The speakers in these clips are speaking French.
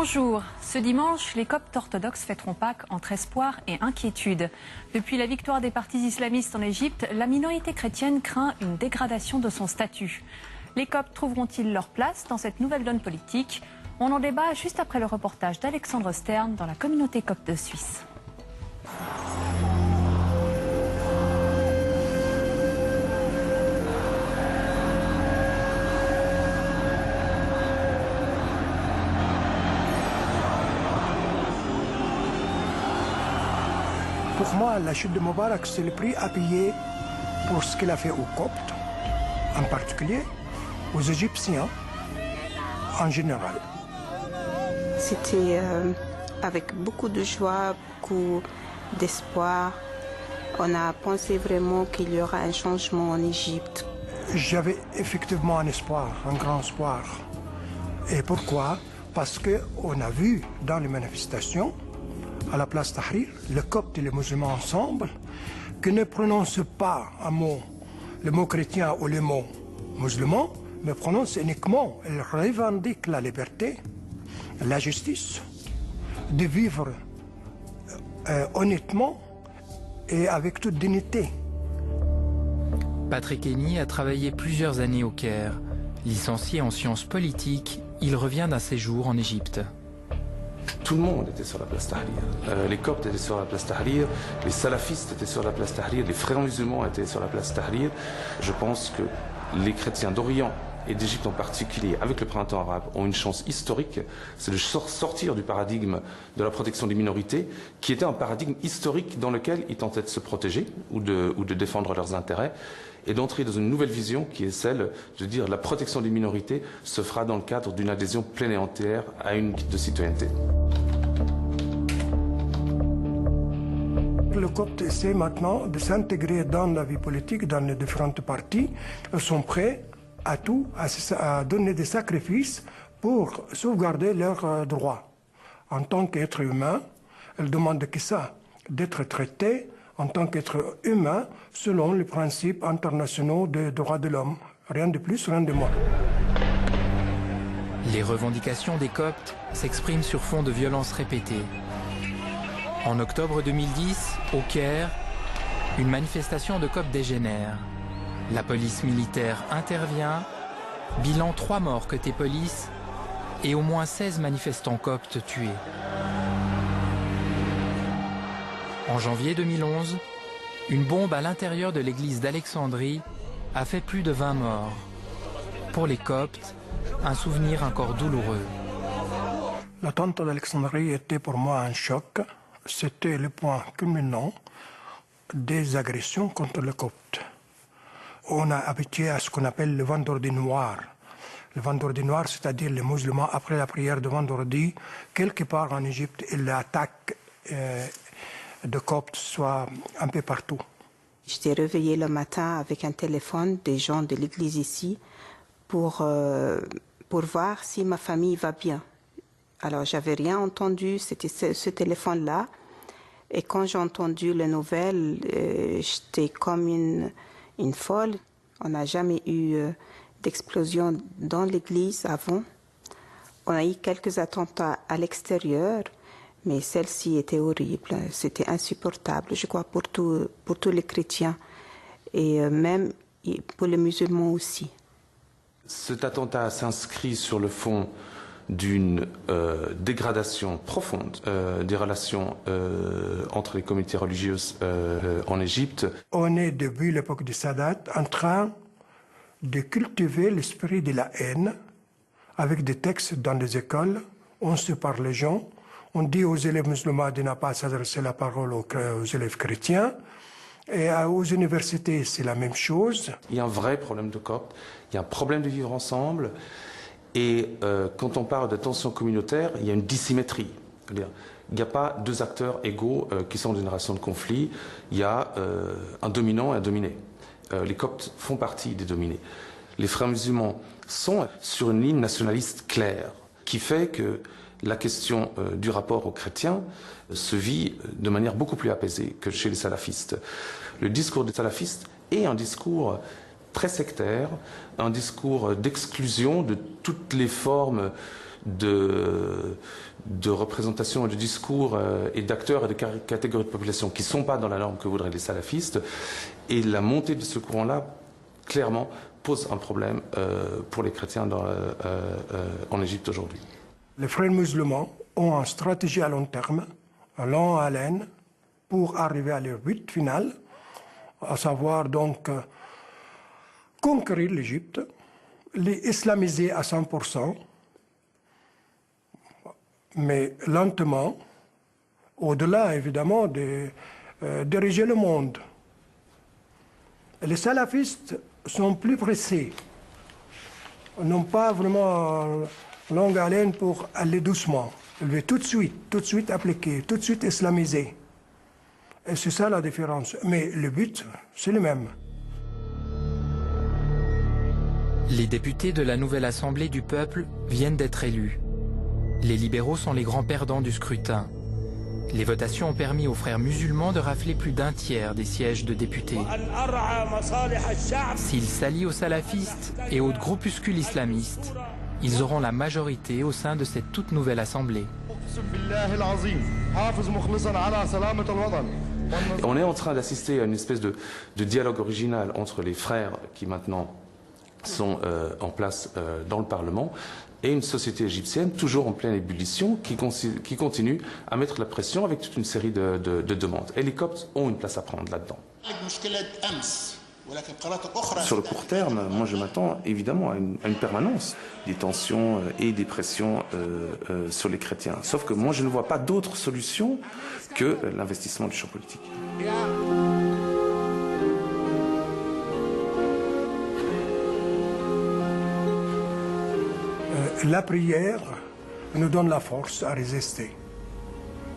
Bonjour. Ce dimanche, les Coptes orthodoxes fêteront Pâques entre espoir et inquiétude. Depuis la victoire des partis islamistes en Égypte, la minorité chrétienne craint une dégradation de son statut. Les Coptes trouveront-ils leur place dans cette nouvelle donne politique? On en débat juste après le reportage d'Alexandre Stern dans la communauté copte de Suisse. Pour moi, la chute de Moubarak, c'est le prix à payer pour ce qu'il a fait aux Coptes, en particulier, aux Égyptiens, en général. C'était avec beaucoup de joie, beaucoup d'espoir. On a pensé vraiment qu'il y aura un changement en Égypte. J'avais effectivement un espoir, un grand espoir. Et pourquoi? Parce qu'on a vu dans les manifestations, à la place Tahrir, les Coptes et les musulmans ensemble, qui ne prononcent pas le mot chrétien ou le mot musulman, mais prononcent uniquement, ils revendiquent la liberté, la justice, de vivre honnêtement et avec toute dignité. Patrick Henny a travaillé plusieurs années au Caire. Licencié en sciences politiques, il revient d'un séjour en Égypte. Tout le monde était sur la place Tahrir. Les Coptes étaient sur la place Tahrir, les salafistes étaient sur la place Tahrir, les frères musulmans étaient sur la place Tahrir. Je pense que les chrétiens d'Orient et d'Égypte en particulier, avec le printemps arabe, ont une chance historique, c'est de sortir du paradigme de la protection des minorités, qui était un paradigme historique dans lequel ils tentaient de se protéger ou de défendre leurs intérêts, et d'entrer dans une nouvelle vision qui est celle de dire la protection des minorités se fera dans le cadre d'une adhésion pleine et entière à une guide de citoyenneté. Le Copte essaie maintenant de s'intégrer dans la vie politique, dans les différentes partis. Ils sont prêts à tout, à donner des sacrifices pour sauvegarder leurs droits. En tant qu'être humain, ils demandent que ça, d'être traités en tant qu'être humain selon les principes internationaux des droits de l'homme. Rien de plus, rien de moins. Les revendications des Coptes s'expriment sur fond de violences répétées. En octobre 2010, au Caire, une manifestation de Coptes dégénère. La police militaire intervient, bilan 3 morts côté police et au moins 16 manifestants coptes tués. En janvier 2011, une bombe à l'intérieur de l'église d'Alexandrie a fait plus de 20 morts. Pour les Coptes, un souvenir encore douloureux. L'attentat d'Alexandrie était pour moi un choc. C'était le point culminant des agressions contre les Coptes. On a habitué à ce qu'on appelle le vendredi noir. Le vendredi noir, c'est-à-dire les musulmans, après la prière de vendredi, quelque part en Égypte, ils l'attaquent de Coptes, soit un peu partout. J'étais réveillée le matin avec un téléphone des gens de l'église ici pour voir si ma famille va bien. Alors, j'avais rien entendu, c'était ce téléphone-là. Et quand j'ai entendu les nouvelles, j'étais comme une folle. On n'a jamais eu d'explosion dans l'église avant. On a eu quelques attentats à l'extérieur, mais celle-ci était horrible. C'était insupportable, je crois, pour tous les chrétiens et même pour les musulmans aussi. Cet attentat s'inscrit sur le fond d'une dégradation profonde des relations entre les communautés religieuses en Égypte. On est, depuis l'époque de Sadat, en train de cultiver l'esprit de la haine avec des textes dans les écoles. On se parle les gens. On dit aux élèves musulmans de ne pas s'adresser la parole aux élèves chrétiens. Et aux universités, c'est la même chose. Il y a un vrai problème de Coptes, il y a un problème de vivre ensemble. Et quand on parle de tension communautaire, il y a une dissymétrie. Il n'y a pas deux acteurs égaux qui sont en génération de conflit. Il y a un dominant et un dominé. Les Coptes font partie des dominés. Les frères musulmans sont sur une ligne nationaliste claire qui fait que la question du rapport aux chrétiens se vit de manière beaucoup plus apaisée que chez les salafistes. Le discours des salafistes est un discours très sectaire, un discours d'exclusion de toutes les formes de représentation et de discours et d'acteurs et de catégories de population qui ne sont pas dans la norme que voudraient les salafistes. Et la montée de ce courant-là, clairement, pose un problème pour les chrétiens en Égypte aujourd'hui. Les frères musulmans ont une stratégie à long terme, à longue haleine, pour arriver à leur but final, à savoir donc conquérir l'Égypte, les islamiser à 100%, mais lentement, au-delà évidemment de diriger le monde. Les salafistes sont plus pressés, n'ont pas vraiment longue haleine pour aller doucement. Ils veulent tout de suite appliquer, tout de suite islamiser. Et c'est ça la différence. Mais le but, c'est le même. Les députés de la nouvelle Assemblée du peuple viennent d'être élus. Les libéraux sont les grands perdants du scrutin. Les votations ont permis aux frères musulmans de rafler plus d'un tiers des sièges de députés. S'ils s'allient aux salafistes et aux groupuscules islamistes, ils auront la majorité au sein de cette toute nouvelle Assemblée. On est en train d'assister à une espèce de dialogue original entre les frères qui maintenant sont en place dans le Parlement et une société égyptienne toujours en pleine ébullition qui continue à mettre la pression avec toute une série de demandes. Et les Coptes ont une place à prendre là-dedans. Sur le court terme, moi je m'attends évidemment à une permanence des tensions et des pressions sur les chrétiens. Sauf que moi je ne vois pas d'autre solution que l'investissement du champ politique. La prière nous donne la force à résister.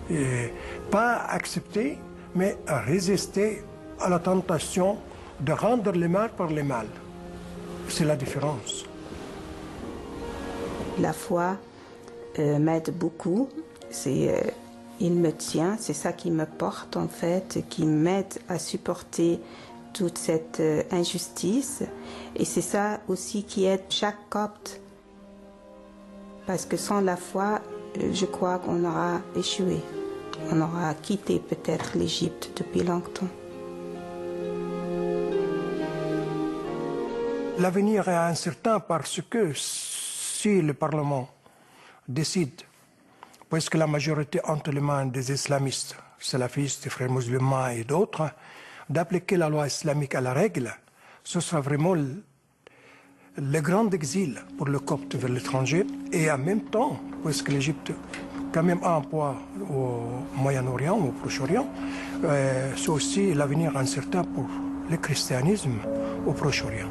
Et pas accepter, mais à résister à la tentation de rendre le mal par le mal. C'est la différence. La foi m'aide beaucoup. Il me tient, c'est ça qui me porte en fait, qui m'aide à supporter toute cette injustice. Et c'est ça aussi qui aide chaque copte. Parce que sans la foi, je crois qu'on aura échoué. On aura quitté peut-être l'Égypte depuis longtemps. L'avenir est incertain parce que si le Parlement décide, puisque la majorité entre les mains des islamistes, salafistes, des frères musulmans et d'autres, d'appliquer la loi islamique à la règle, ce sera vraiment le grand exil pour le Copte vers l'étranger. Et en même temps, puisque l'Égypte quand même a un poids au Moyen-Orient, au Proche-Orient, c'est aussi l'avenir incertain pour le christianisme au Proche-Orient.